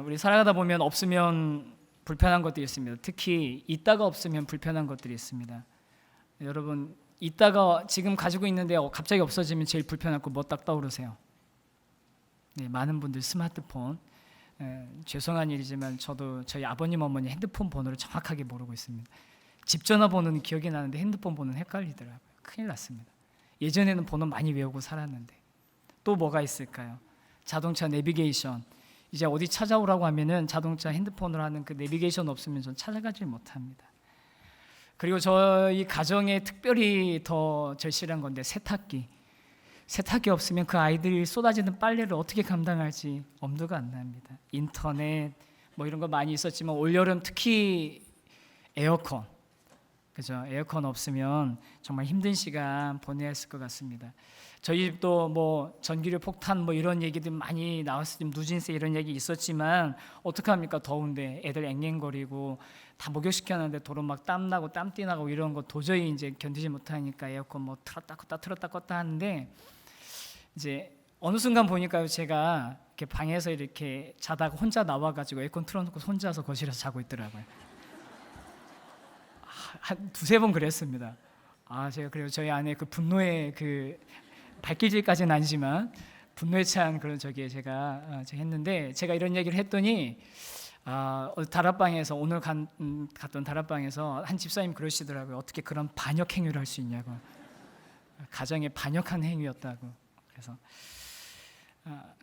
우리 살아가다 보면 없으면 불편한 것들이 있습니다. 특히 있다가 없으면 불편한 것들이 있습니다. 여러분, 있다가 지금 가지고 있는데 갑자기 없어지면 제일 불편한 거 뭐 딱 떠오르세요? 많은 분들 스마트폰. 죄송한 일이지만 저도 저희 아버님 어머니 핸드폰 번호를 정확하게 모르고 있습니다. 집 전화번호는 기억이 나는데 핸드폰 번호는 헷갈리더라고요. 큰일 났습니다. 예전에는 번호 많이 외우고 살았는데. 또 뭐가 있을까요? 자동차 내비게이션. 이제 어디 찾아오라고 하면은 자동차 핸드폰으로 하는 그 내비게이션 없으면 전 찾아가질 못합니다. 그리고 저희 가정에 특별히 더 절실한 건데 세탁기 없으면 그 아이들이 쏟아지는 빨래를 어떻게 감당할지 엄두가 안 납니다. 인터넷 뭐 이런 거 많이 있었지만 올여름 특히 에어컨, 그죠? 에어컨 없으면 정말 힘든 시간 보내야 했을 것 같습니다. 저희 집도 뭐 전기료 폭탄 뭐 이런 얘기들 많이 나왔을 때 누진세 이런 얘기 있었지만 어떡합니까? 더운데 애들 앵앵거리고 다 목욕시켰는데 도로 막 땀나고 땀띠 나고 이런 거 도저히 이제 견디지 못하니까 에어컨 뭐 틀었다 껐다 하는데 이제 어느 순간 보니까요, 제가 이렇게 방에서 이렇게 자다가 혼자 나와가지고 에어컨 틀어놓고 혼자서 거실에서 자고 있더라고요. 한 두세 번 그랬습니다. 제가 그래요. 저희 안에 그 분노의 그 발길질까지는 아니지만 분노에 찬 그런 제가 했는데, 제가 이런 얘기를 했더니 다락방에서 오늘 갔던 다락방에서 한 집사님 그러시더라고요. 어떻게 그런 반역 행위를 할 수 있냐고. 가정에 반역한 행위였다고. 그래서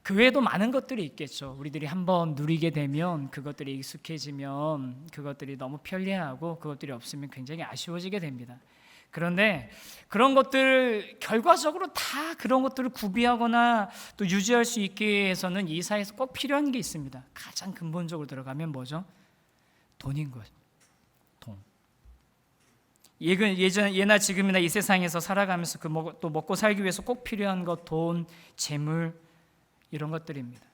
그 외에도 많은 것들이 있겠죠. 우리들이 한번 누리게 되면 그것들이 익숙해지면 그것들이 너무 편리하고 그것들이 없으면 굉장히 아쉬워지게 됩니다. 그런데 그런 것들 결과적으로 다 그런 것들을 구비하거나 또 유지할 수 있게 해서는 이 사회에서 꼭 필요한 게 있습니다. 가장 근본적으로 들어가면 뭐죠? 돈인 것. 돈. 예나 지금이나 이 세상에서 살아가면서 또 먹고 살기 위해서 꼭 필요한 것, 돈, 재물 이런 것들입니다.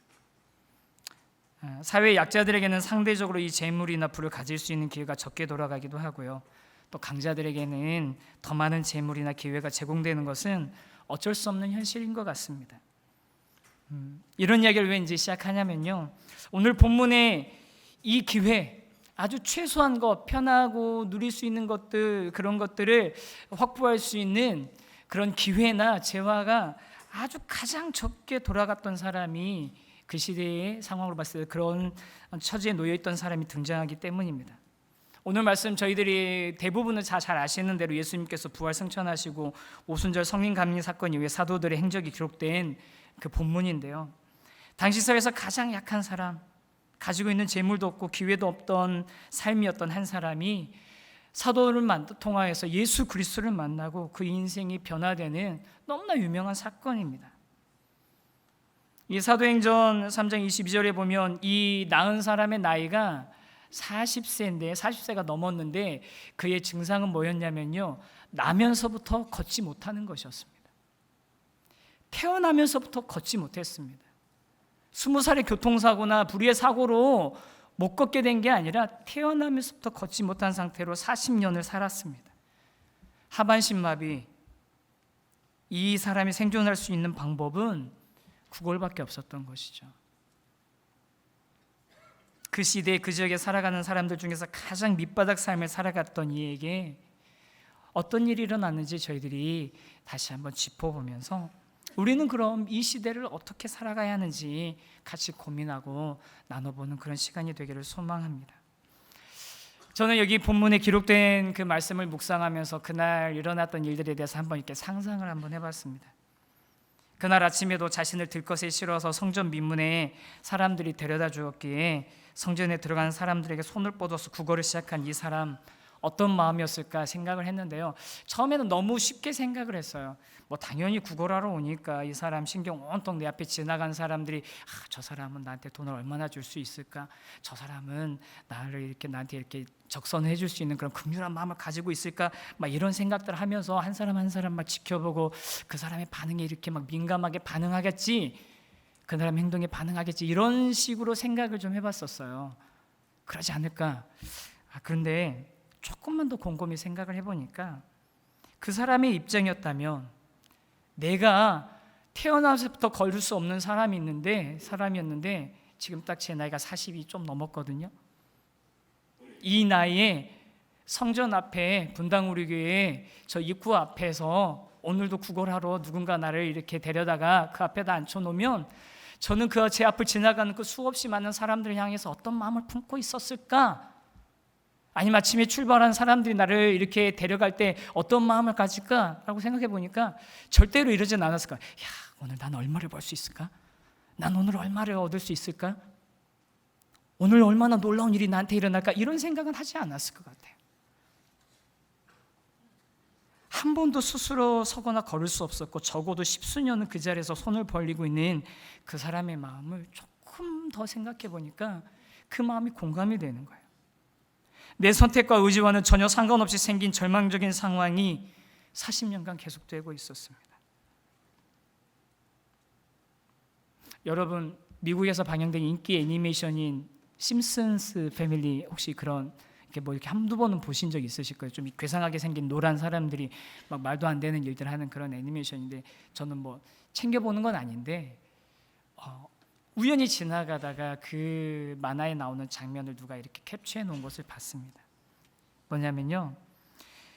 사회 약자들에게는 상대적으로 이 재물이나 부를 가질 수 있는 기회가 적게 돌아가기도 하고요. 또 강자들에게는 더 많은 재물이나 기회가 제공되는 것은 어쩔 수 없는 현실인 것 같습니다. 이런 이야기를 왜 이제 시작하냐면요, 오늘 본문의 이 기회, 아주 최소한 것, 편하고 누릴 수 있는 것들, 그런 것들을 확보할 수 있는 그런 기회나 재화가 아주 가장 적게 돌아갔던 사람이 그 시대의 상황으로 봤을 때 그런 처지에 놓여있던 사람이 등장하기 때문입니다. 오늘 말씀 저희들이 대부분은 잘 아시는 대로 예수님께서 부활 승천하시고 오순절 성령 감리 사건 이후에 사도들의 행적이 기록된 그 본문인데요, 당시 사회에서 가장 약한 사람, 가지고 있는 재물도 없고 기회도 없던 삶이었던 한 사람이 사도를 통하여서 예수 그리스도를 만나고 그 인생이 변화되는 너무나 유명한 사건입니다. 이 사도행전 3장 22절에 보면 이 낳은 사람의 나이가 40세가 넘었는데 그의 증상은 뭐였냐면요, 나면서부터 걷지 못하는 것이었습니다. 태어나면서부터 걷지 못했습니다. 20살의 교통사고나 불의의 사고로 못 걷게 된 게 아니라 태어나면서부터 걷지 못한 상태로 40년을 살았습니다. 하반신마비. 이 사람이 생존할 수 있는 방법은 구걸밖에 없었던 것이죠. 그 시대에 그 지역에 살아가는 사람들 중에서 가장 밑바닥 삶을 살아갔던 이에게 어떤 일이 일어났는지 저희들이 다시 한번 짚어보면서 우리는 그럼 이 시대를 어떻게 살아가야 하는지 같이 고민하고 나눠보는 그런 시간이 되기를 소망합니다. 저는 여기 본문에 기록된 그 말씀을 묵상하면서 그날 일어났던 일들에 대해서 한번 이렇게 상상을 한번 해봤습니다. 그날 아침에도 자신을 들것에 실어서 성전 민문에 사람들이 데려다 주었기에 성전에 들어간 사람들에게 손을 뻗어서 구걸을 시작한 이 사람, 어떤 마음이었을까 생각을 했는데요, 처음에는 너무 쉽게 생각을 했어요. 뭐 당연히 구걸하러 오니까 이 사람 신경 온통 내 앞에 지나간 사람들이 저 사람은 나한테 돈을 얼마나 줄 수 있을까, 저 사람은 나한테 이렇게 적선해 줄 수 있는 그런 긍휼한 마음을 가지고 있을까, 막 이런 생각들을 하면서 한 사람 한 사람 막 지켜보고 그 사람의 반응에 이렇게 막 민감하게 반응하겠지, 그 사람 행동에 반응하겠지, 이런 식으로 생각을 좀 해봤었어요. 그러지 않을까. 그런데 조금만 더 곰곰이 생각을 해보니까 그 사람의 입장이었다면, 내가 태어나서부터 걸을 수 없는 사람이었는데 지금 딱 제 나이가 40이 좀 넘었거든요. 이 나이에 성전 앞에 분당 우리 교회 저 입구 앞에서 오늘도 구걸하러 누군가 나를 이렇게 데려다가 그 앞에다 앉혀놓으면 저는 그 제 앞을 지나가는 그 수없이 많은 사람들을 향해서 어떤 마음을 품고 있었을까? 아니면 아침에 출발한 사람들이 나를 이렇게 데려갈 때 어떤 마음을 가질까라고 생각해 보니까 절대로 이러진 않았을 거야. 야, 오늘 난 얼마를 벌 수 있을까? 난 오늘 얼마를 얻을 수 있을까? 오늘 얼마나 놀라운 일이 나한테 일어날까? 이런 생각은 하지 않았을 것 같아요. 한 번도 스스로 서거나 걸을 수 없었고 적어도 10수년은 그 자리에서 손을 벌리고 있는 그 사람의 마음을 조금 더 생각해 보니까 그 마음이 공감이 되는 거예요. 내 선택과 의지와는 전혀 상관없이 생긴 절망적인 상황이 40년간 계속되고 있었습니다. 여러분, 미국에서 방영된 인기 애니메이션인 심슨스 패밀리 혹시 그런 이렇게 한두 번은 보신 적 있으실 거예요. 좀 괴상하게 생긴 노란 사람들이 막 말도 안 되는 일들 하는 그런 애니메이션인데 저는 뭐 챙겨보는 건 아닌데 우연히 지나가다가 그 만화에 나오는 장면을 누가 이렇게 캡처해 놓은 것을 봤습니다. 뭐냐면요,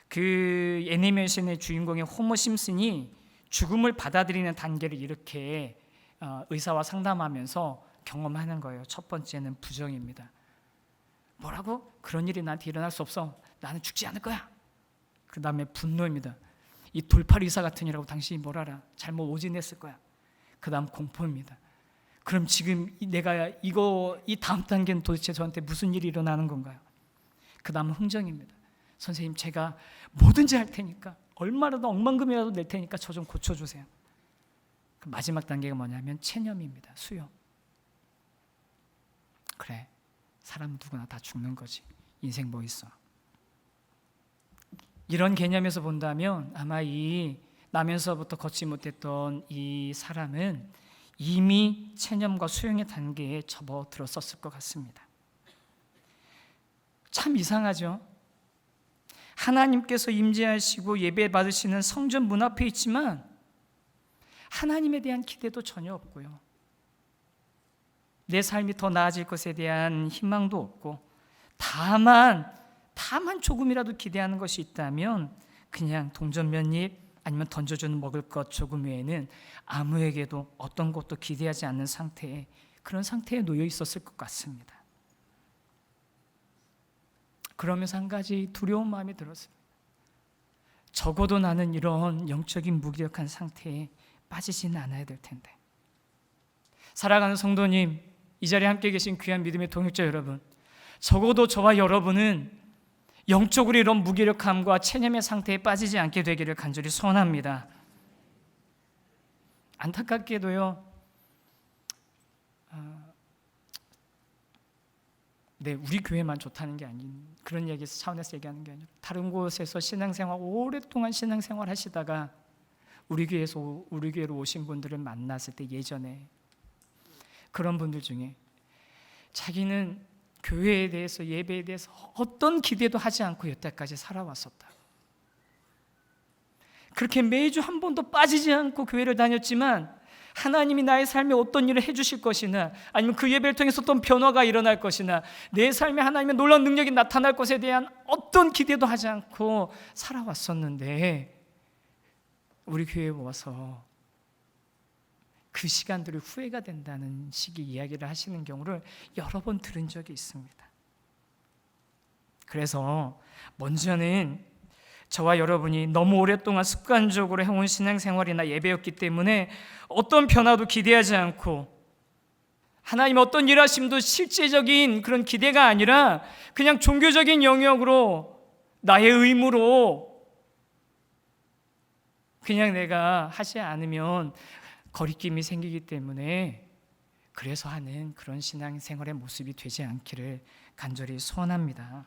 그 애니메이션의 주인공의 호머 심슨이 죽음을 받아들이는 단계를 이렇게 의사와 상담하면서 경험하는 거예요. 첫 번째는 부정입니다. 뭐라고? 그런 일이 나한테 일어날 수 없어. 나는 죽지 않을 거야. 그 다음에 분노입니다. 이 돌팔 의사 같은 이라고 당신이 뭘 알아? 잘못 오진했을 거야. 그 다음 공포입니다. 그럼 지금 내가 이 다음 단계는 도대체 저한테 무슨 일이 일어나는 건가요? 그 다음은 흥정입니다. 선생님, 제가 뭐든지 할 테니까, 얼마라도 억만금이라도 낼 테니까 저 좀 고쳐주세요. 그 마지막 단계가 뭐냐면 체념입니다. 수용. 그래, 사람은 누구나 다 죽는 거지. 인생 뭐 있어. 이런 개념에서 본다면 아마 이 나면서부터 걷지 못했던 이 사람은 이미 체념과 수용의 단계에 접어들었었을 것 같습니다. 참 이상하죠. 하나님께서 임재하시고 예배 받으시는 성전 문 앞에 있지만 하나님에 대한 기대도 전혀 없고요. 내 삶이 더 나아질 것에 대한 희망도 없고 다만 조금이라도 기대하는 것이 있다면 그냥 동전 몇 입 아니면 던져주는 먹을 것 조금 외에는 아무에게도 어떤 것도 기대하지 않는 상태에 그런 상태에 놓여 있었을 것 같습니다. 그러면서 한 가지 두려운 마음이 들었습니다. 적어도 나는 이런 영적인 무기력한 상태에 빠지지는 않아야 될 텐데. 살아가는 성도님, 이 자리에 함께 계신 귀한 믿음의 동역자 여러분, 적어도 저와 여러분은 영적으로 이런 무기력함과 체념의 상태에 빠지지 않게 되기를 간절히 소원합니다. 안타깝게도요, 우리 교회만 좋다는 게 아닌 그런 차원에서 얘기하는 게 아니라 다른 곳에서 신앙생활 오랫동안 신앙생활 하시다가 우리 교회로 오신 분들을 만났을 때 예전에 그런 분들 중에 자기는 교회에 대해서 예배에 대해서 어떤 기대도 하지 않고 여태까지 살아왔었다. 그렇게 매주 한 번도 빠지지 않고 교회를 다녔지만 하나님이 나의 삶에 어떤 일을 해주실 것이나 아니면 그 예배를 통해서 어떤 변화가 일어날 것이나 내 삶에 하나님의 놀라운 능력이 나타날 것에 대한 어떤 기대도 하지 않고 살아왔었는데 우리 교회에 와서 그 시간들이 후회가 된다는 식의 이야기를 하시는 경우를 여러 번 들은 적이 있습니다. 그래서 먼저는 저와 여러분이 너무 오랫동안 습관적으로 해온 신앙생활이나 예배였기 때문에 어떤 변화도 기대하지 않고 하나님 어떤 일하심도 실제적인 그런 기대가 아니라 그냥 종교적인 영역으로 나의 의무로 그냥 내가 하지 않으면 거리낌이 생기기 때문에 그래서 하는 그런 신앙생활의 모습이 되지 않기를 간절히 소원합니다.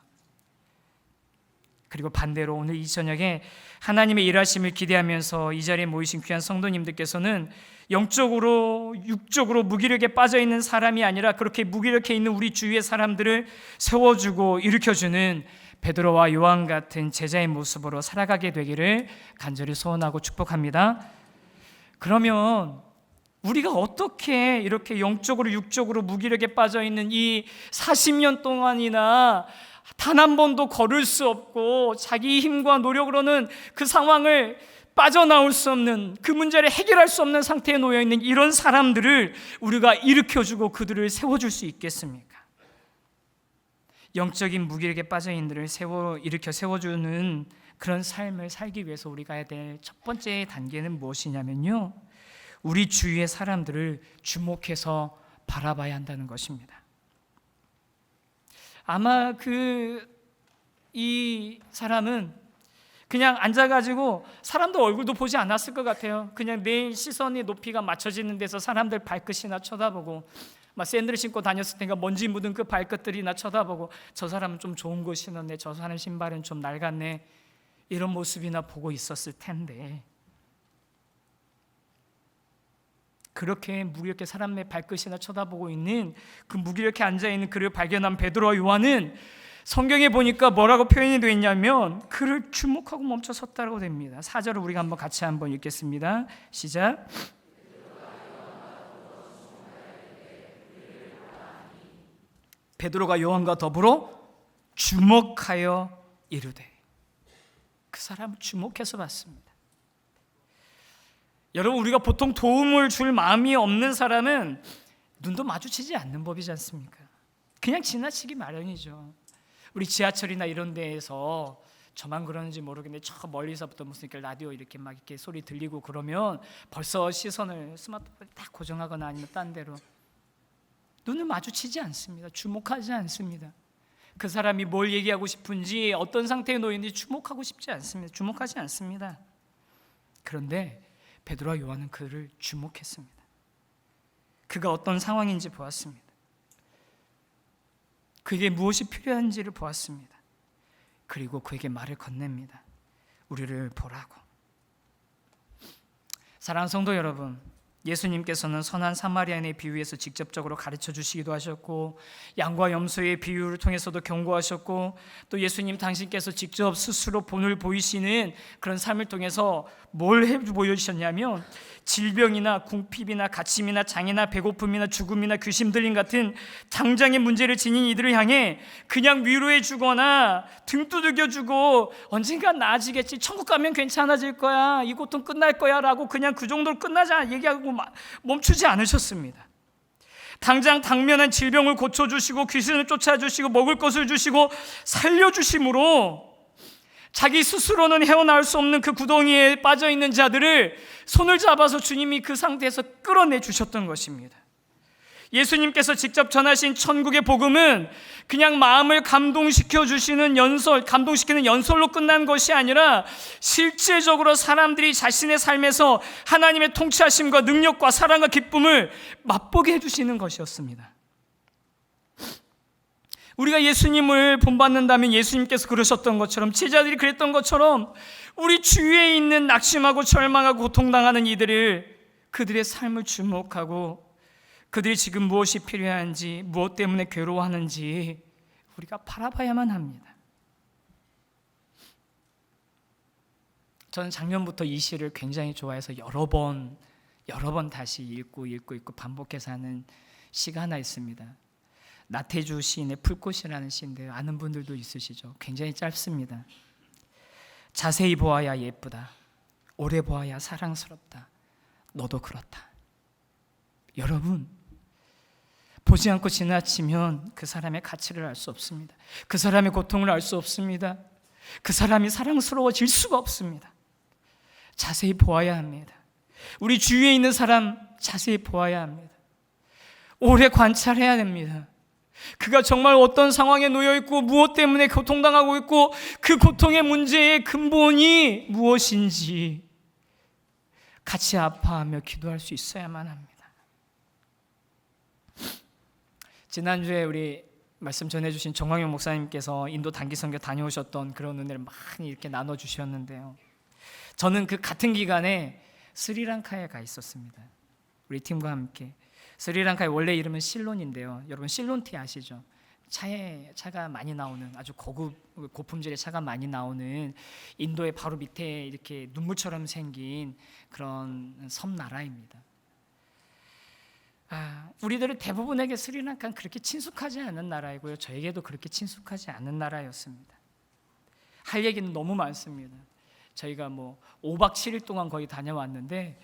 그리고 반대로 오늘 이 저녁에 하나님의 일하심을 기대하면서 이 자리에 모이신 귀한 성도님들께서는 영적으로 육적으로 무기력에 빠져있는 사람이 아니라 그렇게 무기력해 있는 우리 주위의 사람들을 세워주고 일으켜주는 베드로와 요한 같은 제자의 모습으로 살아가게 되기를 간절히 소원하고 축복합니다. 그러면 우리가 어떻게 이렇게 영적으로 육적으로 무기력에 빠져 있는 이 40년 동안이나 단 한 번도 걸을 수 없고 자기 힘과 노력으로는 그 상황을 빠져나올 수 없는, 그 문제를 해결할 수 없는 상태에 놓여 있는 이런 사람들을 우리가 일으켜주고 그들을 세워줄 수 있겠습니까? 영적인 무기력에 빠져 있는 이들을 일으켜 세워주는 그런 삶을 살기 위해서 우리가 해야 될 첫 번째 단계는 무엇이냐면요, 우리 주위의 사람들을 주목해서 바라봐야 한다는 것입니다. 아마 이 사람은 그냥 앉아가지고 사람들 얼굴도 보지 않았을 것 같아요. 그냥 내 시선의 높이가 맞춰지는 데서 사람들 발끝이나 쳐다보고, 막 샌들을 신고 다녔을 테니까 먼지 묻은 그 발끝들이나 쳐다보고, 저 사람은 좀 좋은 거 신었네, 저 사람 신발은 좀 낡았네, 이런 모습이나 보고 있었을 텐데, 그렇게 무기력해 사람의 발끝이나 쳐다보고 있는 그 무기력해 앉아있는 그를 발견한 베드로와 요한은 성경에 보니까 뭐라고 표현이 되어 있냐면 그를 주목하고 멈춰 섰다고 됩니다. 4절을 우리가 같이 한번 읽겠습니다. 시작. 베드로가 요한과 더불어 주목하여 이르되, 그 사람을 주목해서 봤습니다. 여러분, 우리가 보통 도움을 줄 마음이 없는 사람은 눈도 마주치지 않는 법이지 않습니까? 그냥 지나치기 마련이죠. 우리 지하철이나 이런 데에서 저만 그러는지 모르겠는데 저 멀리서부터 무슨 이렇게 라디오 이렇게 막 이렇게 소리 들리고 그러면 벌써 시선을 스마트폰에 딱 고정하거나 아니면 딴 데로 눈을 마주치지 않습니다. 주목하지 않습니다. 그 사람이 뭘 얘기하고 싶은지, 어떤 상태에 놓이는지 주목하고 싶지 않습니다. 주목하지 않습니다. 그런데 베드로와 요한은 그를 주목했습니다. 그가 어떤 상황인지 보았습니다. 그에게 무엇이 필요한지를 보았습니다. 그리고 그에게 말을 건넵니다. 우리를 보라고. 사랑하는 성도 여러분, 예수님께서는 선한 사마리아인의 비유에서 직접적으로 가르쳐 주시기도 하셨고, 양과 염소의 비유를 통해서도 경고하셨고, 또 예수님 당신께서 직접 스스로 본을 보이시는 그런 삶을 통해서 뭘 해 보여주셨냐면, 질병이나 궁핍이나 갇힘이나 장애나 배고픔이나 죽음이나 귀신 들림 같은 당장의 문제를 지닌 이들을 향해 그냥 위로해 주거나 등 두들겨 주고 언젠가 나아지겠지, 천국 가면 괜찮아질 거야, 이 고통 끝날 거야 라고 그냥 그 정도로 끝나자 얘기하고 멈추지 않으셨습니다. 당장 당면한 질병을 고쳐주시고 귀신을 쫓아주시고 먹을 것을 주시고 살려주심으로 자기 스스로는 헤어나올 수 없는 그 구덩이에 빠져있는 자들을 손을 잡아서 주님이 그 상태에서 끌어내 주셨던 것입니다. 예수님께서 직접 전하신 천국의 복음은 그냥 마음을 감동시키는 연설로 끝난 것이 아니라 실제적으로 사람들이 자신의 삶에서 하나님의 통치하심과 능력과 사랑과 기쁨을 맛보게 해주시는 것이었습니다. 우리가 예수님을 본받는다면 예수님께서 그러셨던 것처럼, 제자들이 그랬던 것처럼 우리 주위에 있는 낙심하고 절망하고 고통당하는 이들을, 그들의 삶을 주목하고 그들이 지금 무엇이 필요한지, 무엇 때문에 괴로워하는지 우리가 바라봐야만 합니다. 저는 작년부터 이 시를 굉장히 좋아해서 여러 번 다시 읽고 반복해서 하는 시가 하나 있습니다. 나태주 시인의 풀꽃이라는 시인데요, 아는 분들도 있으시죠? 굉장히 짧습니다. 자세히 보아야 예쁘다, 오래 보아야 사랑스럽다, 너도 그렇다. 여러분, 보지 않고 지나치면 그 사람의 가치를 알 수 없습니다. 그 사람의 고통을 알 수 없습니다. 그 사람이 사랑스러워질 수가 없습니다. 자세히 보아야 합니다. 우리 주위에 있는 사람 자세히 보아야 합니다. 오래 관찰해야 됩니다. 그가 정말 어떤 상황에 놓여 있고 무엇 때문에 고통당하고 있고 그 고통의 문제의 근본이 무엇인지 같이 아파하며 기도할 수 있어야만 합니다. 지난주에 우리 말씀 전해주신 정광용 목사님께서 인도 단기 선교 다녀오셨던 그런 은혜를 많이 이렇게 나눠주셨는데요, 저는 그 같은 기간에 스리랑카에 가 있었습니다. 우리 팀과 함께. 스리랑카의 원래 이름은 실론인데요, 여러분 실론티 아시죠? 차가 많이 나오는, 아주 고품질의 차가 많이 나오는 인도의 바로 밑에 이렇게 눈물처럼 생긴 그런 섬 나라입니다. 우리들은 대부분에게 스리랑카는 그렇게 친숙하지 않은 나라이고요. 저에게도 그렇게 친숙하지 않은 나라였습니다. 할 얘기는 너무 많습니다. 저희가 5박 7일 동안 거의 다녀왔는데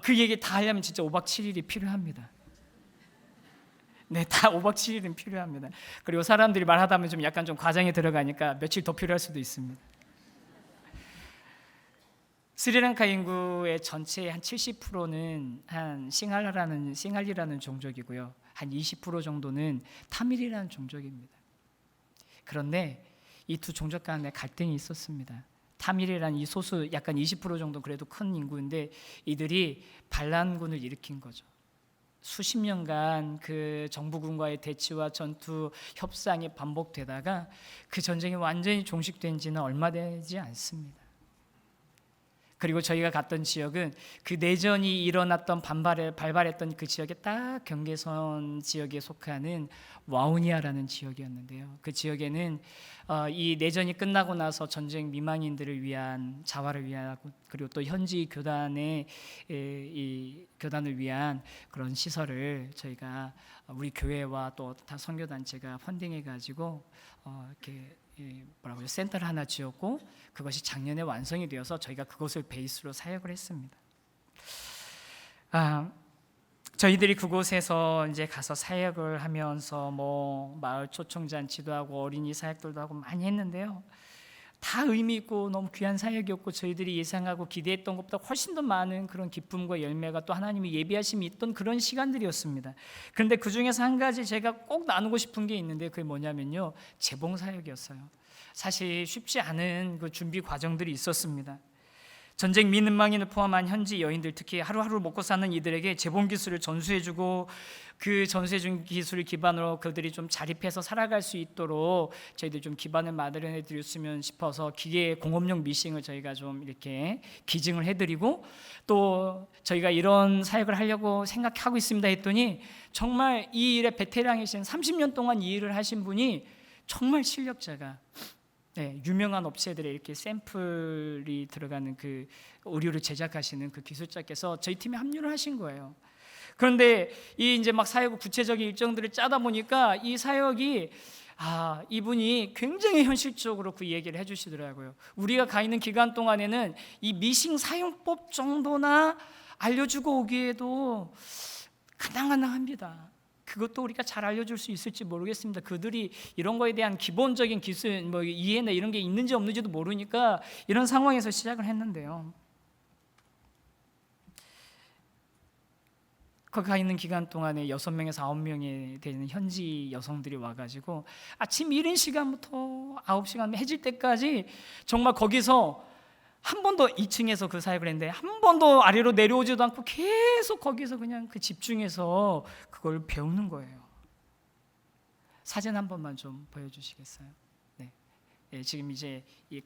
그 얘기 다 하려면 진짜 5박 7일이 필요합니다. 네, 다 5박 7일은 필요합니다. 그리고 사람들이 말하다 보면 좀 약간 좀 과장이 들어가니까 며칠 더 필요할 수도 있습니다. 스리랑카 인구의 전체의 한 70%는 한 싱할리라는 종족이고요. 한 20% 정도는 타밀이라는 종족입니다. 그런데 이 두 종족 간에 갈등이 있었습니다. 타밀이라는 이 소수 약간 20% 정도 그래도 큰 인구인데 이들이 반란군을 일으킨 거죠. 수십 년간 그 정부군과의 대치와 전투 협상이 반복되다가 그 전쟁이 완전히 종식된 지는 얼마 되지 않습니다. 그리고 저희가 갔던 지역은 그 내전이 일어났던 발발했던 그 지역에 딱 경계선 지역에 속하는 와우니아라는 지역이었는데요. 그 지역에는 이 내전이 끝나고 나서 전쟁 미망인들을 위한 자활을 위하고 그리고 또 현지 교단의 이 교단을 위한 그런 시설을 저희가 우리 교회와 또 다 선교 단체가 펀딩해 가지고 이렇게 센터를 하나 지었고 그것이 작년에 완성이 되어서 저희가 그곳을 베이스로 사역을 했습니다. 저희들이 그곳에서 이제 가서 사역을 하면서 마을 초청 잔치도 하고 어린이 사역들도 하고 많이 했는데요. 다 의미 있고 너무 귀한 사역이었고 저희들이 예상하고 기대했던 것보다 훨씬 더 많은 그런 기쁨과 열매가 또 하나님이 예비하심이 있던 그런 시간들이었습니다. 그런데 그 중에서 한 가지 제가 꼭 나누고 싶은 게 있는데 그게 뭐냐면요, 재봉 사역이었어요. 사실 쉽지 않은 그 준비 과정들이 있었습니다. 전쟁 민망인을 포함한 현지 여인들, 특히 하루하루 먹고 사는 이들에게 재봉 기술을 전수해주고 그 전수해준 기술을 기반으로 그들이 좀 자립해서 살아갈 수 있도록 저희들이 좀 기반을 마련해 드렸으면 싶어서 기계 공업용 미싱을 저희가 좀 이렇게 기증을 해드리고 또 저희가 이런 사역을 하려고 생각하고 있습니다 했더니 정말 이 일에 베테랑이신 30년 동안 이 일을 하신 분이 정말 실력자가 유명한 업체들에 이렇게 샘플이 들어가는 그 의류를 제작하시는 그 기술자께서 저희 팀에 합류를 하신 거예요. 그런데 이 이제 막 사역 구체적인 일정들을 짜다 보니까 이 사역이 이분이 굉장히 현실적으로 그 얘기를 해주시더라고요. 우리가 가 있는 기간 동안에는 이 미싱 사용법 정도나 알려주고 오기에도 가당합니다. 그것도 우리가 잘 알려줄 수 있을지 모르겠습니다. 그들이 이런 거에 대한 기본적인 기술, 이해나 이런 게 있는지 없는지도 모르니까 이런 상황에서 시작을 했는데요. 거기 가 있는 기간 동안에 6명에서 9명이 되는 현지 여성들이 와가지고 아침 이른 시간부터 9시간 해질 때까지 정말 거기서 한 번도 2층에서 그 사역을 했는데 한 번도 아래로 내려오지도 않고 계속 거기서 그냥 그 집중해서 그걸 배우는 거예요. 사진 한 번만 좀 보여주시겠어요? 네, 지금 이제 이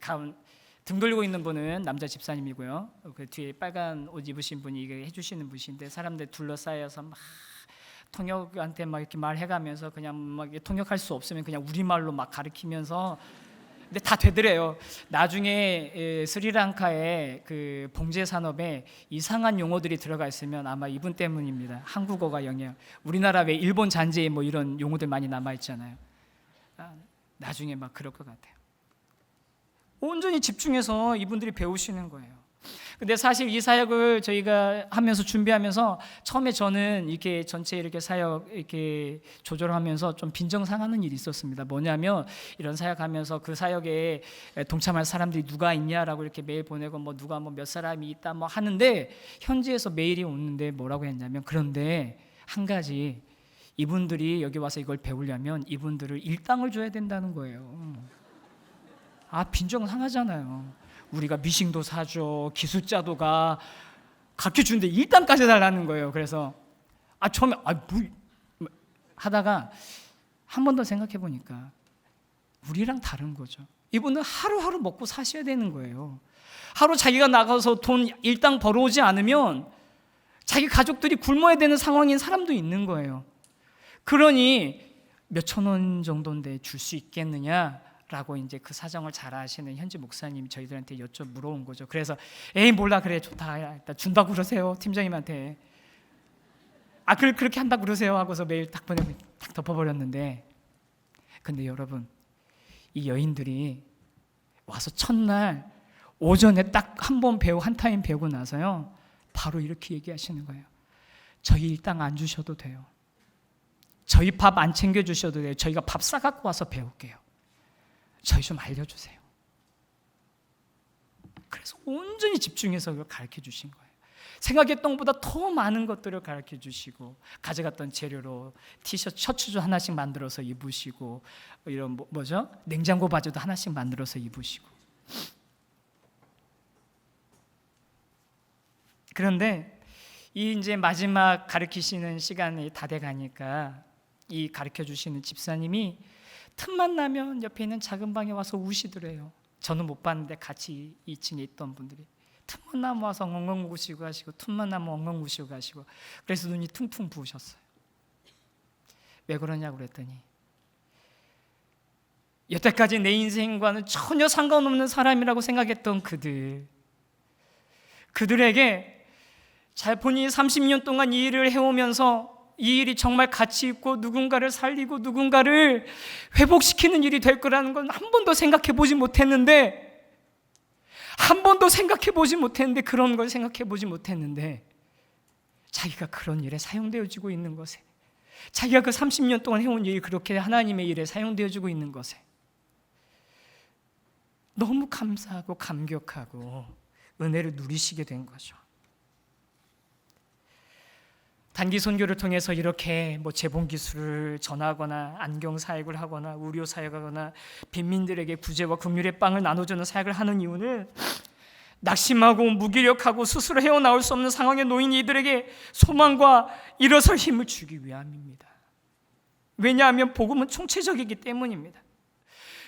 등 돌리고 있는 분은 남자 집사님이고요. 그 뒤에 빨간 옷 입으신 분이 이거 해주시는 분이신데 사람들 둘러싸여서 막 통역한테 막 이렇게 말해가면서 그냥 막 통역할 수 없으면 그냥 우리말로 막 가르치면서 근데 다 되더래요. 나중에 스리랑카의 그 봉제 산업에 이상한 용어들이 들어가 있으면 아마 이분 때문입니다. 한국어가 영향. 우리나라 왜 일본 잔재 이런 용어들 많이 남아 있잖아요. 나중에 막 그럴 것 같아요. 온전히 집중해서 이분들이 배우시는 거예요. 근데 사실 이 사역을 저희가 하면서 준비하면서 처음에 저는 이렇게 전체 이렇게 사역 이렇게 조절하면서 좀 빈정상하는 일이 있었습니다. 뭐냐면 이런 사역하면서 그 사역에 동참할 사람들이 누가 있냐라고 이렇게 메일 보내고 누가 몇 사람이 있다 하는데 현지에서 메일이 오는데 뭐라고 했냐면 그런데 한 가지 이분들이 여기 와서 이걸 배우려면 이분들을 일당을 줘야 된다는 거예요. 빈정상하잖아요. 우리가 미싱도 사줘, 기술자도 가르쳐 주는데 일당까지 달라는 거예요. 그래서 처음에 하다가 한 번 더 생각해 보니까 우리랑 다른 거죠. 이분은 하루하루 먹고 사셔야 되는 거예요. 하루 자기가 나가서 돈 일당 벌어오지 않으면 자기 가족들이 굶어야 되는 상황인 사람도 있는 거예요. 그러니 몇천 원 정도인데 줄 수 있겠느냐? 라고 이제 그 사정을 잘 아시는 현지 목사님이 저희들한테 물어온 거죠. 그래서 몰라 그래 좋다 일단 준다고 그러세요 팀장님한테. 그렇게 한다고 그러세요 하고서 메일 딱 보내고 딱 덮어버렸는데, 근데 여러분, 이 여인들이 와서 첫날 오전에 딱 한 타임 배우고 나서요, 바로 이렇게 얘기하시는 거예요. 저희 일당 안 주셔도 돼요. 저희 밥 안 챙겨주셔도 돼요. 저희가 밥 싸갖고 와서 배울게요. 저희 좀 알려주세요. 그래서 온전히 집중해서 그걸 가르쳐 주신 거예요. 생각했던 것보다 더 많은 것들을 가르쳐 주시고, 가져갔던 재료로 티셔츠, 셔츠도 하나씩 만들어서 입으시고, 이런 냉장고 바지도 하나씩 만들어서 입으시고. 그런데 이 이제 마지막 가르치시는 시간이 다 돼 가니까 이 가르쳐 주시는 집사님이 틈만 나면 옆에 있는 작은 방에 와서 우시더래요. 저는 못 봤는데 같이 2층에 있던 분들이 틈만 나면 와서 엉엉 우시고 가시고, 틈만 나면 엉엉 우시고 가시고. 그래서 눈이 퉁퉁 부으셨어요. 왜 그러냐고 그랬더니, 여태까지 내 인생과는 전혀 상관없는 사람이라고 생각했던 그들에게 본인이 30년 동안 이 일을 해오면서 이 일이 정말 가치 있고 누군가를 살리고 누군가를 회복시키는 일이 될 거라는 건 한 번도 생각해 보지 못했는데, 그런 걸 생각해 보지 못했는데, 자기가 그런 일에 사용되어지고 있는 것에, 자기가 그 30년 동안 해온 일이 그렇게 하나님의 일에 사용되어지고 있는 것에 너무 감사하고 감격하고 은혜를 누리시게 된 거죠. 단기 선교를 통해서 이렇게 재봉 기술을 전하거나 안경 사역을 하거나 의료 사역하거나 빈민들에게 구제와 긍휼의 빵을 나눠주는 사역을 하는 이유는, 낙심하고 무기력하고 스스로 헤어나올 수 없는 상황에 놓인 이들에게 소망과 일어설 힘을 주기 위함입니다. 왜냐하면 복음은 총체적이기 때문입니다.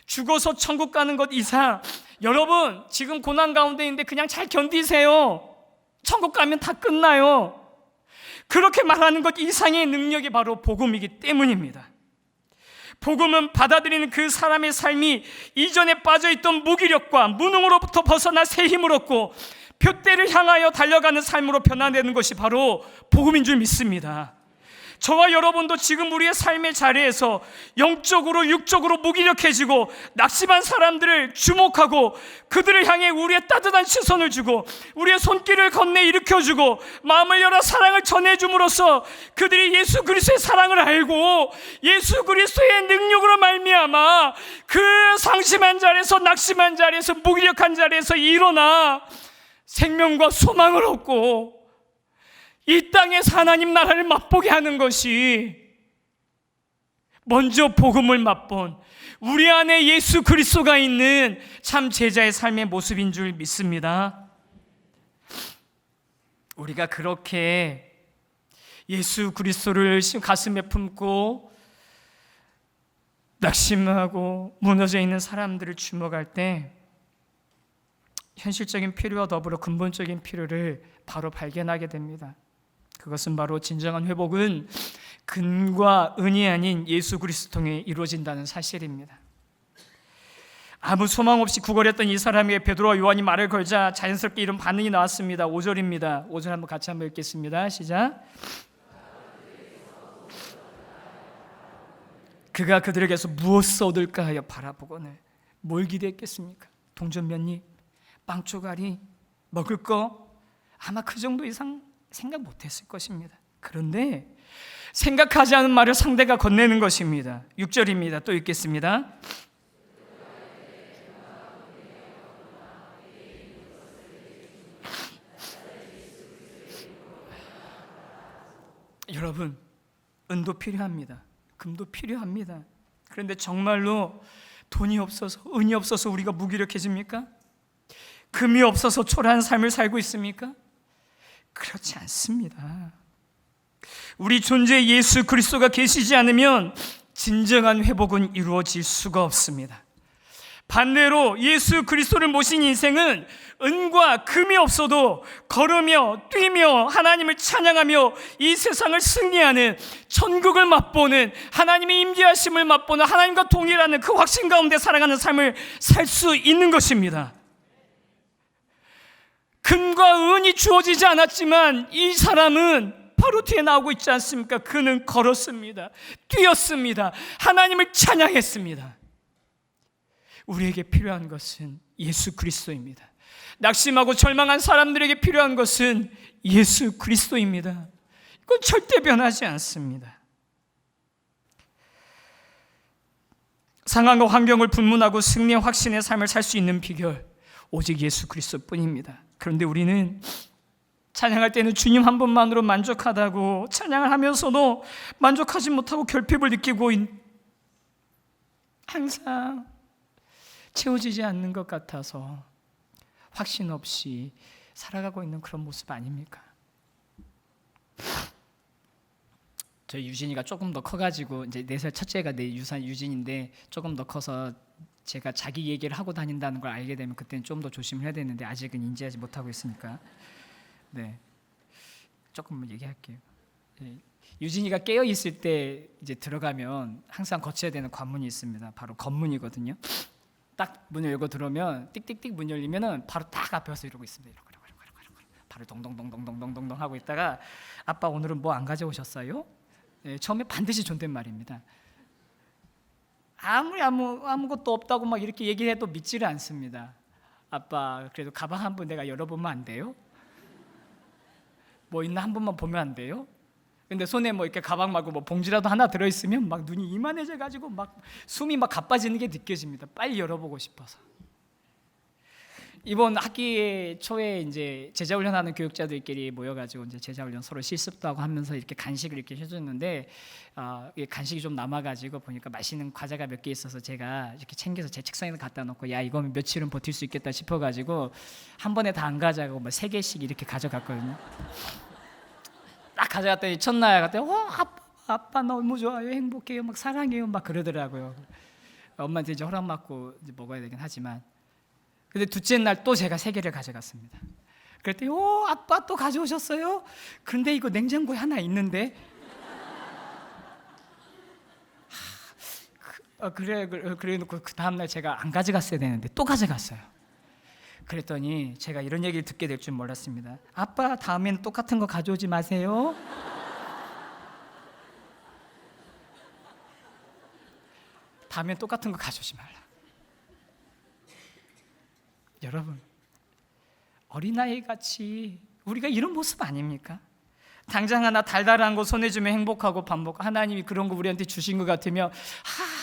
죽어서 천국 가는 것 이상, 여러분 지금 고난 가운데 있는데 그냥 잘 견디세요. 천국 가면 다 끝나요. 그렇게 말하는 것 이상의 능력이 바로 복음이기 때문입니다. 복음은 받아들이는 그 사람의 삶이 이전에 빠져있던 무기력과 무능으로부터 벗어나 새 힘을 얻고 표대를 향하여 달려가는 삶으로 변화되는 것이 바로 복음인 줄 믿습니다. 저와 여러분도 지금 우리의 삶의 자리에서 영적으로 육적으로 무기력해지고 낙심한 사람들을 주목하고 그들을 향해 우리의 따뜻한 시선을 주고 우리의 손길을 건네 일으켜주고 마음을 열어 사랑을 전해줌으로써 그들이 예수 그리스도의 사랑을 알고 예수 그리스도의 능력으로 말미암아 그 상심한 자리에서, 낙심한 자리에서, 무기력한 자리에서 일어나 생명과 소망을 얻고 이 땅에서 하나님 나라를 맛보게 하는 것이, 먼저 복음을 맛본 우리 안에 예수 그리스도가 있는 참 제자의 삶의 모습인 줄 믿습니다. 우리가 그렇게 예수 그리스도를 가슴에 품고 낙심하고 무너져 있는 사람들을 주목할 때 현실적인 필요와 더불어 근본적인 필요를 바로 발견하게 됩니다. 그것은 바로 진정한 회복은 근과 은이 아닌 예수 그리스도 통해 이루어진다는 사실입니다. 아무 소망 없이 구걸했던 이 사람에게 베드로와 요한이 말을 걸자 자연스럽게 이런 반응이 나왔습니다. 5절입니다. 5절 한번 같이 한번 읽겠습니다. 시작. 그가 그들에게서 무엇을 얻을까 하여 바라보거늘. 뭘 기대했겠습니까? 동전 몇 입, 빵 조각이, 먹을 거, 아마 그 정도 이상 생각 못했을 것입니다. 그런데 생각하지 않은 말을 상대가 건네는 것입니다. 6절입니다. 또 읽겠습니다. 여러분, 은도 필요합니다. 금도 필요합니다. 그런데 정말로 돈이 없어서, 은이 없어서 우리가 무기력해집니까? 금이 없어서 초라한 삶을 살고 있습니까? 그렇지 않습니다. 우리 존재에 예수 그리스도가 계시지 않으면 진정한 회복은 이루어질 수가 없습니다. 반대로 예수 그리스도를 모신 인생은 은과 금이 없어도 걸으며 뛰며 하나님을 찬양하며 이 세상을 승리하는, 천국을 맛보는, 하나님의 임재하심을 맛보는, 하나님과 동일하는 그 확신 가운데 살아가는 삶을 살 수 있는 것입니다. 금과 은이 주어지지 않았지만 이 사람은 바로 뒤에 나오고 있지 않습니까? 그는 걸었습니다. 뛰었습니다. 하나님을 찬양했습니다. 우리에게 필요한 것은 예수 그리스도입니다. 낙심하고 절망한 사람들에게 필요한 것은 예수 그리스도입니다. 이건 절대 변하지 않습니다. 상황과 환경을 불문하고 승리의 확신의 삶을 살 수 있는 비결, 오직 예수 그리스도뿐입니다. 그런데 우리는 찬양할 때는 주님 한 분만으로 만족하다고 찬양을 하면서도 만족하지 못하고 결핍을 느끼고 항상 채워지지 않는 것 같아서 확신 없이 살아가고 있는 그런 모습 아닙니까? 저희 유진이가 조금 더 커가지고 이제 4살 첫째가 내 유진인데 조금 더 커서 제가 자기 얘기를 하고 다닌다는 걸 알게 되면 그때는 좀 더 조심을 해야 되는데 아직은 인지하지 못하고 있으니까 네 조금만 얘기할게요. 네. 유진이가 깨어 있을 때 이제 들어가면 항상 거쳐야 되는 관문이 있습니다. 바로 검문이거든요. 딱 문을 열고 들어오면 띡띡띡 문 열리면은 바로 딱 앞에 와서 이러고 있습니다. 이러고 바로 동동동동동동동 하고 있다가 아빠 오늘은 뭐 안 가져오셨어요? 네, 처음에 반드시 존댓말입니다. 아무것도 없다고 막 이렇게 얘기해도 믿지를 않습니다. 아빠 그래도 가방 한 번 내가 열어보면 안 돼요? 뭐 있나 한 번만 보면 안 돼요? 근데 손에 뭐 이렇게 가방 말고 뭐 봉지라도 하나 들어있으면 막 눈이 이만해져 가지고 막 숨이 막 가빠지는 게 느껴집니다. 빨리 열어보고 싶어서. 이번 학기 초에 이제 제자 훈련하는 교육자들끼리 모여가지고 이제 제자 훈련 서로 실습도 하고 하면서 이렇게 간식을 이렇게 해줬는데 간식이 좀 남아가지고 보니까 맛있는 과자가 몇 개 있어서 제가 이렇게 챙겨서 제 책상에 갖다 놓고 야 이거면 며칠은 버틸 수 있겠다 싶어가지고 한 번에 다 안 가져가고 뭐 3개씩 이렇게 가져갔거든요. 딱 가져갔더니 첫날 갔더니 아빠 너무 좋아요, 행복해요, 막 사랑해요, 막 그러더라고요. 엄마한테 이제 허락 받고 이제 먹어야 되긴 하지만. 근데 둘째 날 또 제가 3개를 가져갔습니다. 그랬더니 아빠 또 가져오셨어요? 근데 이거 냉장고에 하나 있는데. 그래 놓고 그 다음날 제가 안 가져갔어야 되는데 또 가져갔어요. 그랬더니 제가 이런 얘기를 듣게 될 줄 몰랐습니다. 아빠 다음에는 똑같은 거 가져오지 마세요. 다음엔 똑같은 거 가져오지 말라. 여러분, 어린아이같이 우리가 이런 모습 아닙니까? 당장 하나 달달한 거 손에 쥐면 행복하고 밥 먹고 하나님이 그런 거 우리한테 주신 것 같으면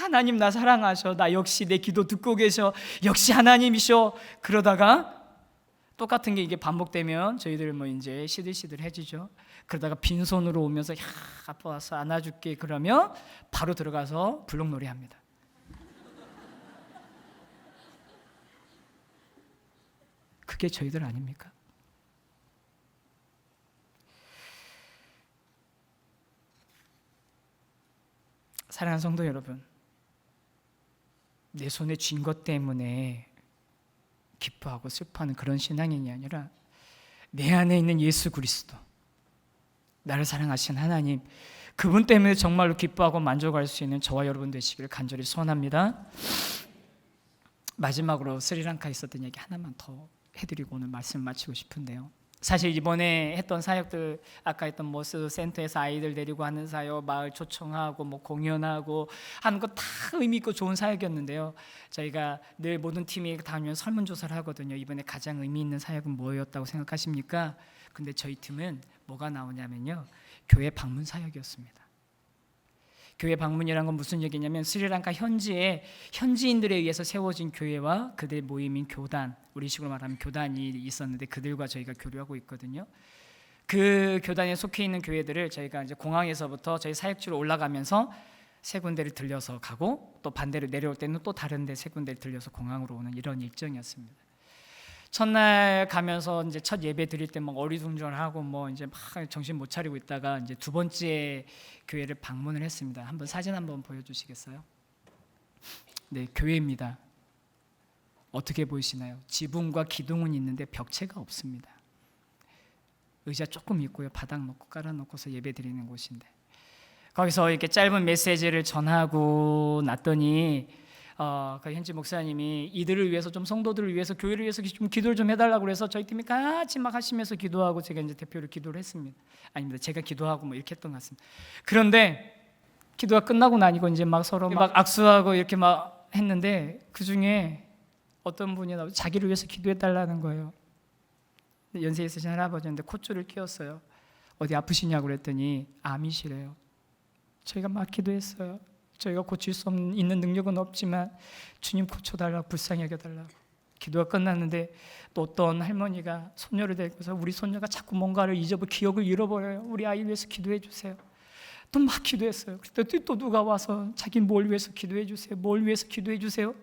하나님 나 사랑하셔, 나 역시 내 기도 듣고 계셔, 역시 하나님이셔. 그러다가 똑같은 게 이게 반복되면 저희들 뭐 이제 시들시들해지죠. 그러다가 빈손으로 오면서 아빠 와서 안아줄게 그러면 바로 들어가서 불록놀이 합니다. 그게 저희들 아닙니까? 사랑하는 성도 여러분, 내 손에 쥔 것 때문에 기뻐하고 슬퍼하는 그런 신앙이 아니라 내 안에 있는 예수 그리스도, 나를 사랑하신 하나님, 그분 때문에 정말로 기뻐하고 만족할 수 있는 저와 여러분 되시기를 간절히 소원합니다. 마지막으로 스리랑카에 있었던 얘기 하나만 더 해드리고 오늘 말씀 마치고 싶은데요. 사실 이번에 했던 사역들, 아까 했던 모스 센터에서 아이들 데리고 하는 사역, 마을 초청하고 뭐 공연하고 하는 거 다 의미 있고 좋은 사역이었는데요. 저희가 늘 모든 팀이 다니면 설문조사를 하거든요. 이번에 가장 의미 있는 사역은 뭐였다고 생각하십니까? 근데 저희 팀은 뭐가 나오냐면요, 교회 방문 사역이었습니다. 교회 방문이란 건 무슨 얘기냐면 스리랑카 현지에 현지인들에 의해서 세워진 교회와 그들의 모임인 교단, 우리식으로 말하면 교단이 있었는데 그들과 저희가 교류하고 있거든요. 그 교단에 속해 있는 교회들을 저희가 이제 공항에서부터 저희 사역지로 올라가면서 3군데를 들려서 가고 또 반대로 내려올 때는 또 다른 데 3군데를 들려서 공항으로 오는 이런 일정이었습니다. 첫날 가면서 이제 첫 예배 드릴 때 막 어리둥절하고 뭐 이제 막 정신 못 차리고 있다가 이제 2번째 교회를 방문을 했습니다. 한번 사진 한번 보여주시겠어요? 네, 교회입니다. 어떻게 보이시나요? 지붕과 기둥은 있는데 벽체가 없습니다. 의자 조금 있고요, 바닥 놓고 깔아놓고서 예배 드리는 곳인데 거기서 이렇게 짧은 메시지를 전하고 났더니 그 현지 목사님이 이들을 위해서 좀 성도들을 위해서 교회를 위해서 좀 기도를 좀 해달라고 그래서 저희 팀이 같이 막 하시면서 기도하고 제가 이제 대표를 기도를 했습니다. 아닙니다. 제가 기도하고 뭐 이렇게 했던 것 같습니다. 그런데 기도가 끝나고 나니까 이제 막 서로 막 악수하고 이렇게 막 했는데 그 중에 어떤 분이 자기를 위해서 기도해달라는 거예요. 연세 있으신 할아버지인데 콧줄을 끼웠어요. 어디 아프시냐고 그랬더니 암이시래요. 저희가 막 기도했어요. 저희가 고칠 수 있는 능력은 없지만 주님 고쳐달라고, 불쌍히 여겨달라고. 기도가 끝났는데 또 어떤 할머니가 손녀를 데리고서 우리 손녀가 자꾸 뭔가를 기억을 잃어버려요. 우리 아이 위해서 기도해 주세요. 또 막 기도했어요. 그때 또 누가 와서 자기 뭘 위해서 기도해 주세요. 뭘 위해서 기도해 주세요.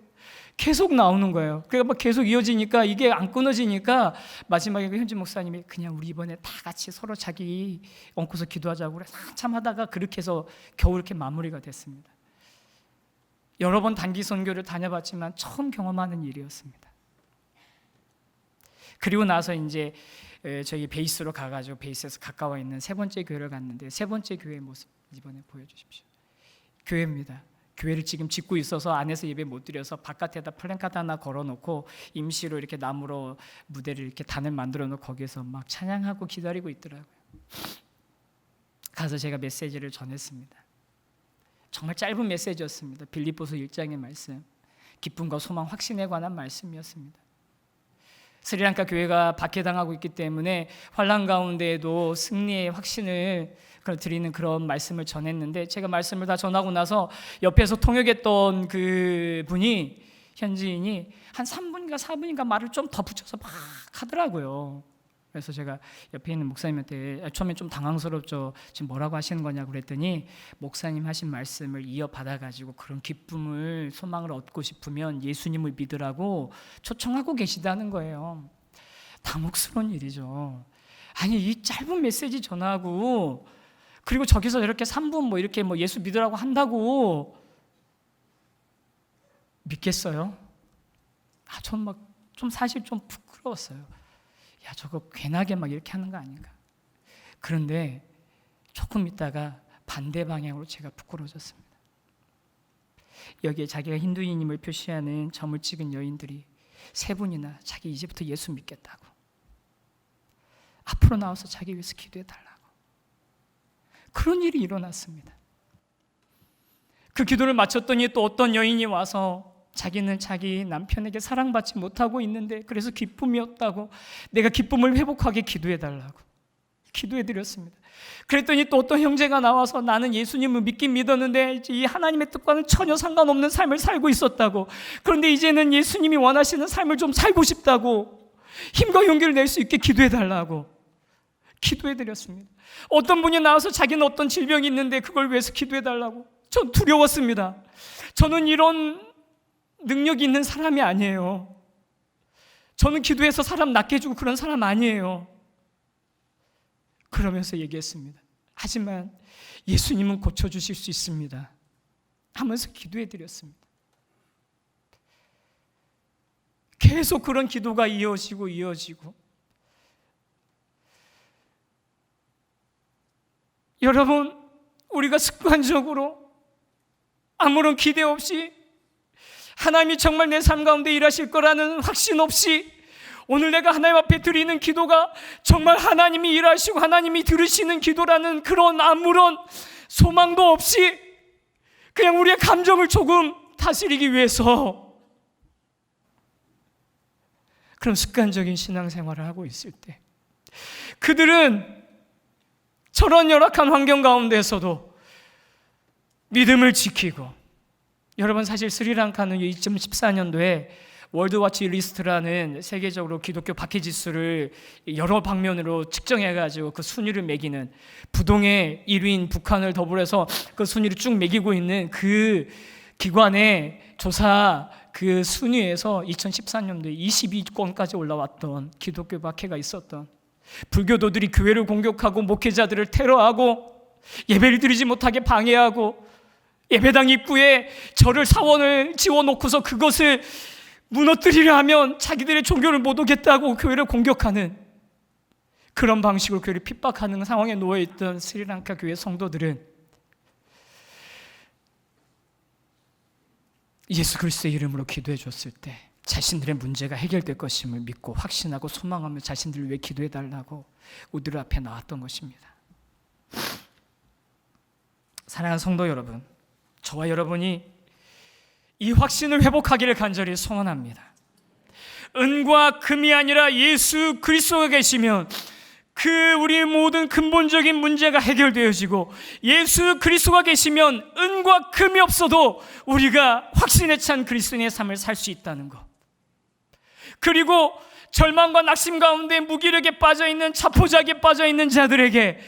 계속 나오는 거예요. 그러니까 막 계속 이어지니까 이게 안 끊어지니까 마지막에 그 현지 목사님이 그냥 우리 이번에 다 같이 서로 자기 얹고서 기도하자고 그래서 한참 하다가 그렇게 해서 겨우 이렇게 마무리가 됐습니다. 여러 번 단기 선교를 다녀봤지만 처음 경험하는 일이었습니다. 그리고 나서 이제 저희 베이스로 가가지고 베이스에서 가까워 있는 세 번째 교회를 갔는데 세 번째 교회의 모습 이번에 보여주십시오. 교회입니다. 교회를 지금 짓고 있어서 안에서 예배 못 드려서 바깥에다 플랜카드 하나 걸어놓고 임시로 이렇게 나무로 무대를 이렇게 단을 만들어놓고 거기에서 막 찬양하고 기다리고 있더라고요. 가서 제가 메시지를 전했습니다. 정말 짧은 메시지였습니다. 빌립보서 1장의 말씀, 기쁨과 소망, 확신에 관한 말씀이었습니다. 스리랑카 교회가 박해당하고 있기 때문에 환난 가운데에도 승리의 확신을 드리는 그런 말씀을 전했는데 제가 말씀을 다 전하고 나서 옆에서 통역했던 그 분이 현지인이 한 3분인가 4분인가 말을 좀 더 붙여서 막 하더라고요. 그래서 제가 옆에 있는 목사님한테 처음에 좀 당황스럽죠. 지금 뭐라고 하시는 거냐고 그랬더니 목사님 하신 말씀을 이어받아가지고 그런 기쁨을 소망을 얻고 싶으면 예수님을 믿으라고 초청하고 계시다는 거예요. 당혹스러운 일이죠. 아니 이 짧은 메시지 전하고 그리고 저기서 이렇게 3분 뭐 이렇게 뭐 예수 믿으라고 한다고 믿겠어요? 전 막 좀 사실 좀 부끄러웠어요. 야 저거 괜하게 막 이렇게 하는 거 아닌가. 그런데 조금 있다가 반대 방향으로 제가 부끄러워졌습니다. 여기에 자기가 힌두인임을 표시하는 점을 찍은 여인들이 세 분이나 자기 이제부터 예수 믿겠다고 앞으로 나와서 자기 위해서 기도해달라고 그런 일이 일어났습니다. 그 기도를 마쳤더니 또 어떤 여인이 와서 자기는 자기 남편에게 사랑받지 못하고 있는데 그래서 기쁨이 없다고 내가 기쁨을 회복하게 기도해달라고 기도해드렸습니다. 그랬더니 또 어떤 형제가 나와서 나는 예수님을 믿긴 믿었는데 이 하나님의 뜻과는 전혀 상관없는 삶을 살고 있었다고 그런데 이제는 예수님이 원하시는 삶을 좀 살고 싶다고 힘과 용기를 낼 수 있게 기도해달라고 기도해드렸습니다. 어떤 분이 나와서 자기는 어떤 질병이 있는데 그걸 위해서 기도해달라고 전 두려웠습니다. 저는 이런 능력이 있는 사람이 아니에요. 저는 기도해서 사람 낫게 해주고 그런 사람 아니에요. 그러면서 얘기했습니다. 하지만 예수님은 고쳐주실 수 있습니다 하면서 기도해드렸습니다. 계속 그런 기도가 이어지고 여러분 우리가 습관적으로 아무런 기대 없이 하나님이 정말 내 삶 가운데 일하실 거라는 확신 없이 오늘 내가 하나님 앞에 드리는 기도가 정말 하나님이 일하시고 하나님이 들으시는 기도라는 그런 아무런 소망도 없이 그냥 우리의 감정을 조금 다스리기 위해서 그런 습관적인 신앙생활을 하고 있을 때 그들은 저런 열악한 환경 가운데서도 믿음을 지키고 여러분 사실 스리랑카는 2014년도에 월드와치 리스트라는 세계적으로 기독교 박해지수를 여러 방면으로 측정해가지고 그 순위를 매기는 부동의 1위인 북한을 더불어서 그 순위를 쭉 매기고 있는 그 기관의 조사 그 순위에서 2014년도에 22권까지 올라왔던 기독교 박해가 있었던 불교도들이 교회를 공격하고 목회자들을 테러하고 예배를 드리지 못하게 방해하고 예배당 입구에 절을 사원을 지워놓고서 그것을 무너뜨리려 하면 자기들의 종교를 못 오겠다고 교회를 공격하는 그런 방식으로 교회를 핍박하는 상황에 놓여있던 스리랑카 교회 성도들은 예수 그리스도의 이름으로 기도해 줬을 때 자신들의 문제가 해결될 것임을 믿고 확신하고 소망하며 자신들을 위해 기도해 달라고 우리들 앞에 나왔던 것입니다. 사랑하는 성도 여러분, 저와 여러분이 이 확신을 회복하기를 간절히 소원합니다. 은과 금이 아니라 예수 그리스도가 계시면 그 우리의 모든 근본적인 문제가 해결되어지고, 예수 그리스도가 계시면 은과 금이 없어도 우리가 확신에 찬 그리스도인의 삶을 살 수 있다는 것. 그리고 절망과 낙심 가운데 무기력에 빠져있는, 자포자기에 빠져있는 자들에게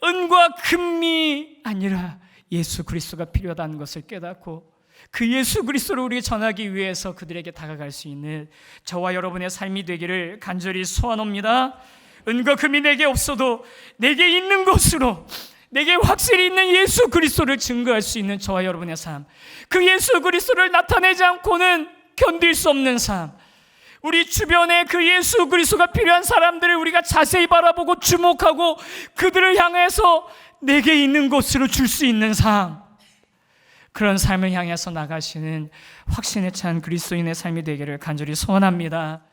은과 금이 아니라 예수 그리스도가 필요하다는 것을 깨닫고 그 예수 그리스도를 우리에게 전하기 위해서 그들에게 다가갈 수 있는 저와 여러분의 삶이 되기를 간절히 소원합니다. 은과 금이 내게 없어도 내게 있는 것으로 내게 확실히 있는 예수 그리스도를 증거할 수 있는 저와 여러분의 삶, 그 예수 그리스도를 나타내지 않고는 견딜 수 없는 삶, 우리 주변에 그 예수 그리스도가 필요한 사람들을 우리가 자세히 바라보고 주목하고 그들을 향해서 내게 있는 것으로 줄 수 있는 삶, 그런 삶을 향해서 나가시는 확신에 찬 그리스도인의 삶이 되기를 간절히 소원합니다.